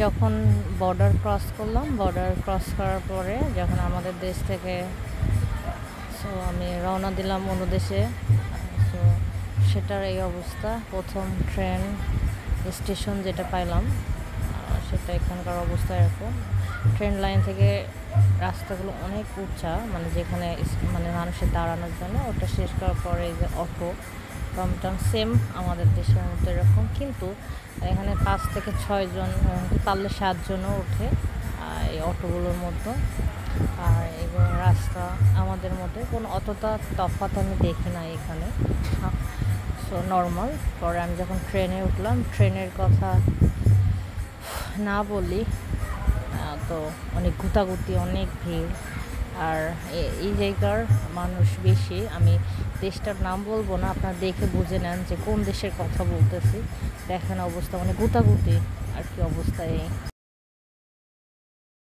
যখন border cross করলাম, border cross করার পরে যখন আমাদের দেশ থেকে আমি রওনা দিলাম অন্য দেশে। সো সেটার এই অবস্থা। প্রথম ট্রেন স্টেশন যেটা পাইলাম, সেটা এখানকার অবস্থা এরকম। ট্রেন লাইন থেকে রাস্তাগুলো অনেক উঁচা, মানে যেখানে মানে মানুষের দাঁড়ানোর জন্য, ওটা শেষ করার পরে এই যে অটো টমটম সেম আমাদের দেশের মতো এরকম, কিন্তু এখানে 5 থেকে 6 জন, পারলে 7 জনও ওঠে এই অটোগুলোর মধ্যে। আর এবং রাস্তা আমাদের মধ্যে কোনো অতটা তফাৎ আমি দেখি না এখানে। So normal. পরে আমি যখন ট্রেনে উঠলাম, ট্রেনের কথা না বলি তো অনেক গুতাগুতি, অনেক ভিড়। আর এই জায়গার মানুষ বেশি। আমি দেশটার নাম বলবো না, আপনারা দেখে বুঝে নেন যে কোন দেশের কথা বলতেছি। দেখেন অবস্থা, মানে গুতাগুতি আর কি অবস্থা এই।